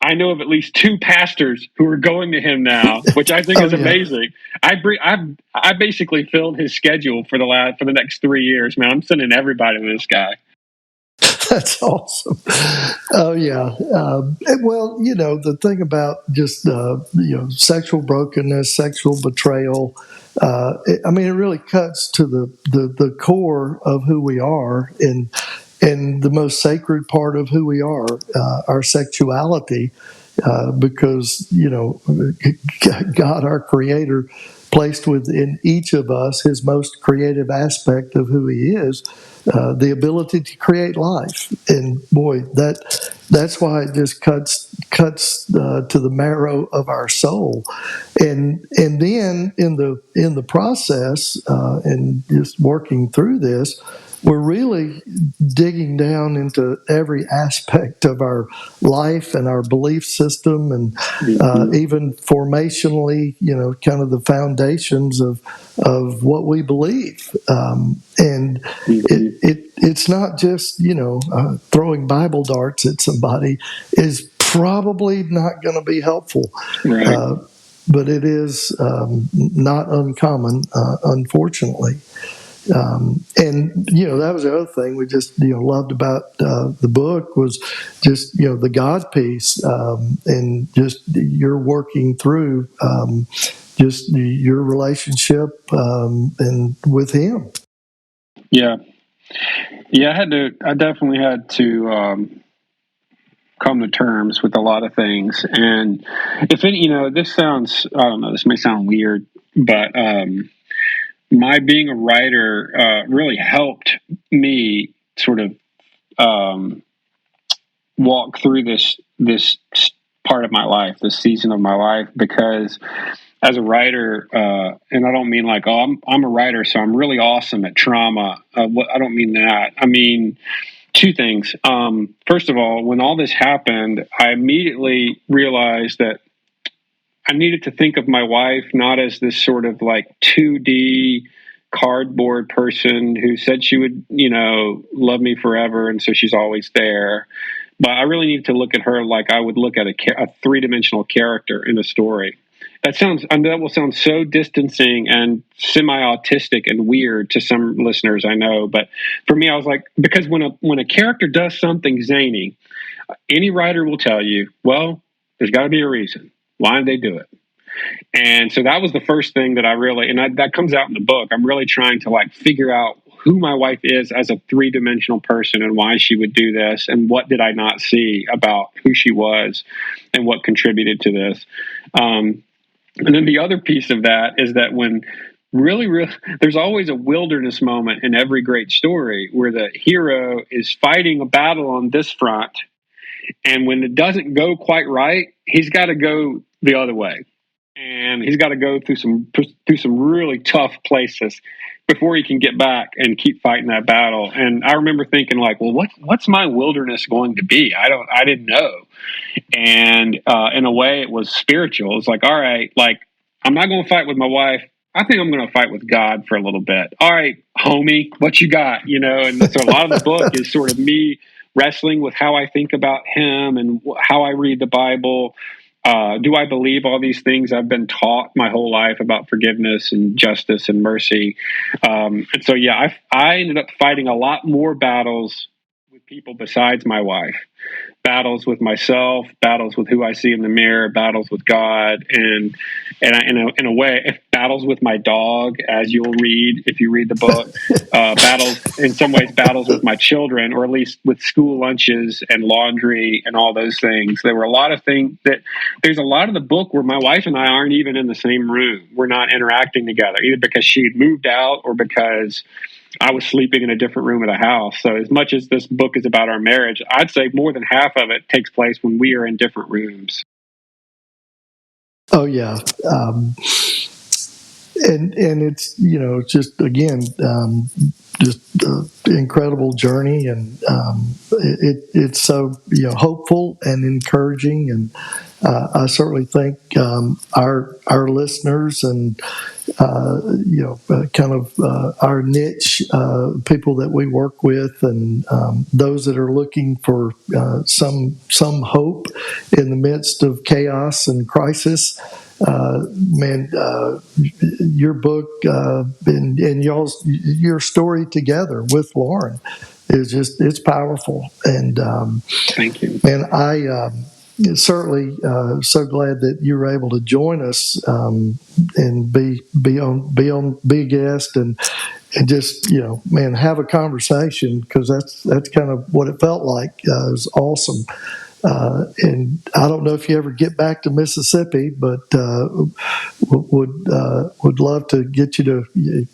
I know of at least 2 pastors who are going to him now, which I think is amazing. I basically filled his schedule for the next 3 years, man. I'm sending everybody to this guy. That's awesome. Oh yeah. Well, the thing about just sexual brokenness, sexual betrayal. It really cuts to the core of who we are, and the most sacred part of who we are, our sexuality, because God, our Creator, placed within each of us his most creative aspect of who he is, the ability to create life. And boy, that's why it just cuts to the marrow of our soul. And then in the process, and just working through this, we're really digging down into every aspect of our life and our belief system, and even formationally, kind of the foundations of what we believe. And it's not just throwing Bible darts at somebody is probably not going to be helpful. Right. But it is not uncommon, unfortunately. And that was the other thing we just loved about the book, was just the God piece, and just you're working through just your relationship and with him. Yeah. I definitely had to come to terms with a lot of things. And if any, this sounds, I don't know, this may sound weird, but my being a writer really helped me sort of walk through this part of my life, this season of my life, because as a writer, and I don't mean like, oh, I'm a writer, so I'm really awesome at trauma. I don't mean that. I mean 2 things. First of all, when all this happened, I immediately realized that I needed to think of my wife not as this sort of like 2D cardboard person who said she would, love me forever, and so she's always there. But I really needed to look at her like I would look at a 3-dimensional character in a story. That will sound so distancing and semi-autistic and weird to some listeners, I know. But for me, I was like, because when a character does something zany, any writer will tell you, well, there's got to be a reason. Why did they do it? And so that was the first thing that I really, and that comes out in the book. I'm really trying to figure out who my wife is as a 3-dimensional person and why she would do this, and what did I not see about who she was and what contributed to this. And then the other piece of that is that when really, there's always a wilderness moment in every great story where the hero is fighting a battle on this front, and when it doesn't go quite right, he's got to go the other way. and he's got to go through some really tough places before he can get back and keep fighting that battle. And I remember thinking, like, well, what's my wilderness going to be? I didn't know. And in a way, it was spiritual. It's like, all right, like, I'm not going to fight with my wife. I think I'm going to fight with God for a little bit. All right, homie, what you got? And so a lot of the book is sort of me wrestling with how I think about him and how I read the Bible. Do I believe all these things I've been taught my whole life about forgiveness and justice and mercy? And so, yeah, I ended up fighting a lot more battles with people besides my wife. Battles with myself, battles with who I see in the mirror, battles with God, and in a way, battles with my dog, as you'll read if you read the book. Battles, in some ways, battles with my children, or at least with school lunches and laundry and all those things. There were a lot of things that there's a lot of the book where my wife and I aren't even in the same room. We're not interacting together, either because she had moved out or because I was sleeping in a different room of the house. So as much as this book is about our marriage, I'd say more than half of it takes place when we are in different rooms. Oh yeah, and it's just again just incredible journey, and it's so hopeful and encouraging, and I certainly think our listeners and kind of our niche people that we work with, and those that are looking for some hope in the midst of chaos and crisis. Man, your book and your story together with Lauren it's powerful, and Thank you. man, I certainly so glad that you were able to join us and be a guest, and just man, have a conversation, because that's kind of what it felt like. It was awesome. And I don't know if you ever get back to Mississippi, but would love to get you to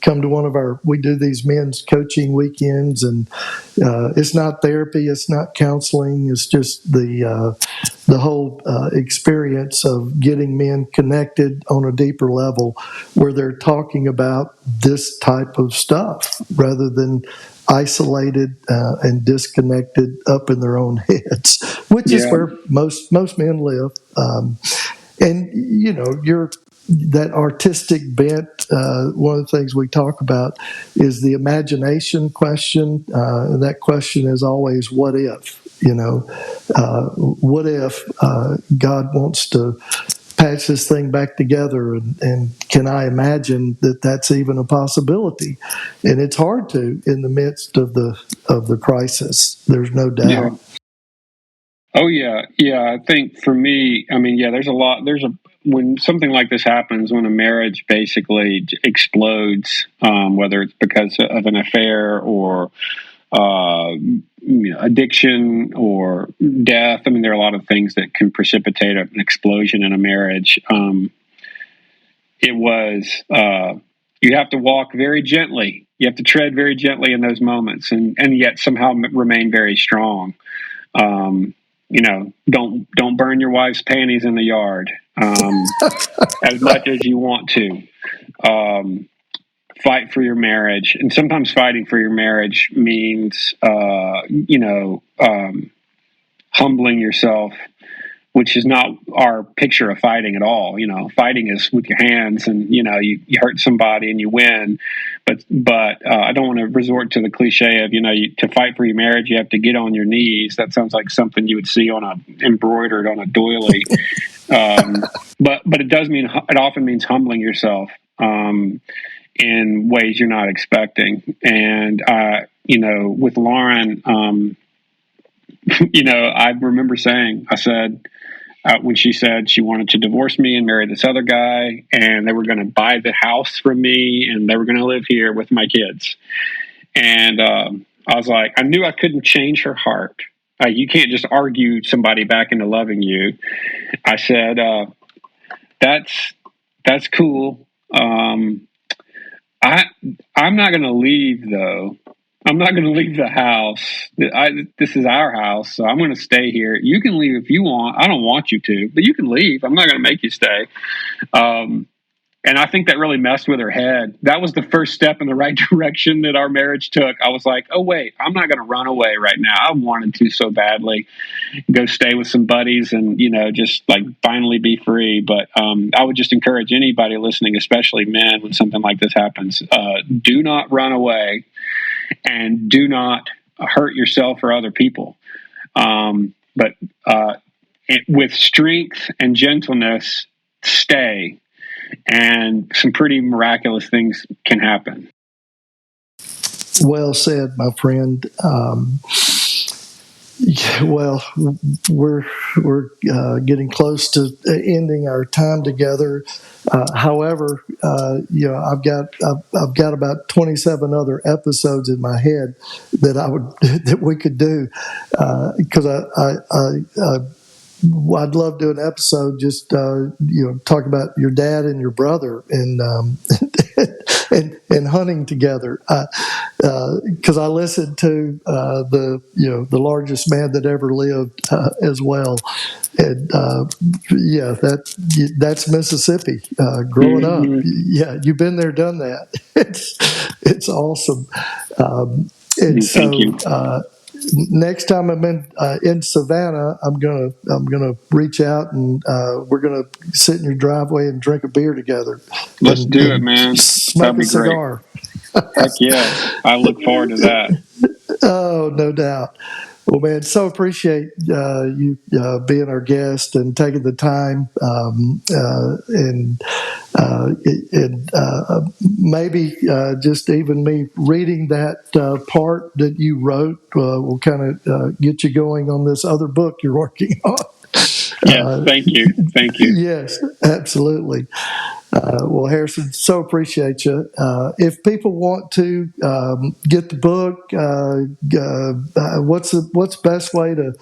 come to one of our. We do these men's coaching weekends, and it's not therapy, it's not counseling, it's just the whole experience of getting men connected on a deeper level, where they're talking about this type of stuff rather than isolated and disconnected up in their own heads, which is Yeah. where most men live. And you're that artistic bent. One of the things we talk about is the imagination question, and that question is always, what if? What if God wants to patch this thing back together, and can I imagine that that's even a possibility? And it's hard to in the midst of the crisis. There's no Yeah. doubt. Oh yeah. Yeah. I think for me, I mean, yeah, when something like this happens, when a marriage basically explodes, whether it's because of an affair or addiction or death. I mean, there are a lot of things that can precipitate an explosion in a marriage. It was you have to walk very gently. You have to tread very gently in those moments, and yet somehow remain very strong. Don't burn your wife's panties in the yard as much as you want to. Fight for your marriage, and sometimes fighting for your marriage means humbling yourself, which is not our picture of fighting at all. Fighting is with your hands, and you hurt somebody and you win. But I don't want to resort to the cliche of to fight for your marriage you have to get on your knees. That sounds like something you would see embroidered on a doily. But it often means humbling yourself in ways you're not expecting. And with Lauren, I remember I said, when she said she wanted to divorce me and marry this other guy, and they were going to buy the house from me, and they were going to live here with my kids. And I was like, I knew I couldn't change her heart. You can't just argue somebody back into loving you. I said, that's cool. I'm not going to leave, though, I'm not going to leave the house. This is our house, so I'm going to stay here. You can leave if you want. I don't want you to, but you can leave. I'm not going to make you stay. And I think that really messed with her head. That was the first step in the right direction that our marriage took. I was like, oh, wait, I'm not going to run away right now. I wanted to so badly go stay with some buddies and, just like finally be free. But I would just encourage anybody listening, especially men, when something like this happens, do not run away and do not hurt yourself or other people. But with strength and gentleness, stay. And some pretty miraculous things can happen. Well said, my friend. Well, we're getting close to ending our time together. However, I've got about 27 other episodes in my head that we could do, because I'd love to do an episode just talk about your dad and your brother and and hunting together. Because I listened to the largest man that ever lived as well, and that's Mississippi. Growing up, yeah, you've been there, done that. It's awesome, and Thank you. Next time I'm in Savannah, I'm gonna reach out and we're gonna sit in your driveway and drink a beer together. Let's do it, man. Smoke a cigar. Heck yeah! I look forward to that. Oh, no doubt. Well, man, so appreciate you being our guest and taking the time, and maybe just even me reading that part that you wrote will kind of get you going on this other book you're working on. Yes, thank you. Yes, absolutely. Well, Harrison, so appreciate you. If people want to get the book, what's the best way to?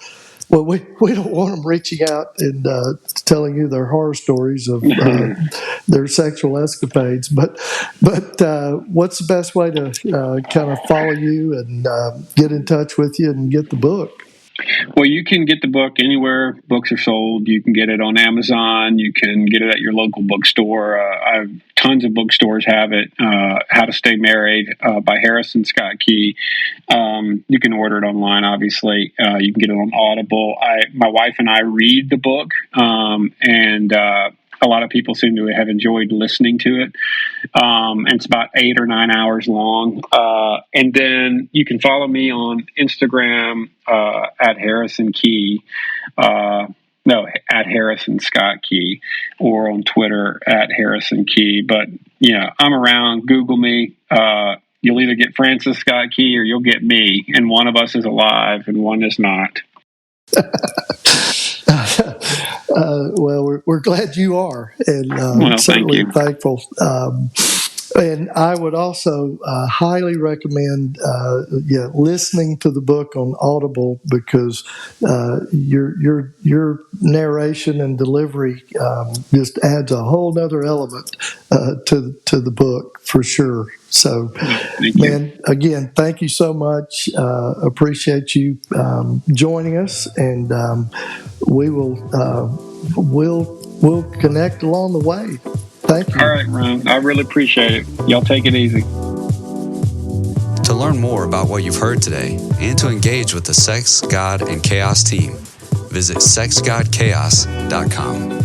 Well, we don't want them reaching out and telling you their horror stories of their sexual escapades, but what's the best way to kind of follow you and get in touch with you and get the book? Well, you can get the book anywhere books are sold. You can get it on Amazon. You can get it at your local bookstore. Tons of bookstores have it. How to Stay Married by Harrison Scott Key. You can order it online, obviously. You can get it on Audible. My wife and I read the book, and a lot of people seem to have enjoyed listening to it. And it's about 8 or 9 hours long. And then you can follow me on Instagram at Harrison Key. At Harrison Scott Key, or on Twitter at Harrison Key. But, I'm around. Google me. You'll either get Francis Scott Key or you'll get me. And one of us is alive and one is not. Well, we're glad you are, and certainly thankful. And I would also highly recommend listening to the book on Audible, because your narration and delivery just adds a whole nother element to the book for sure. So, man, again, thank you so much. Appreciate you joining us, and we'll connect along the way. Thank you. All right, Ron. I really appreciate it. Y'all take it easy. To learn more about what you've heard today and to engage with the Sex, God, and Chaos team, visit sexgodchaos.com.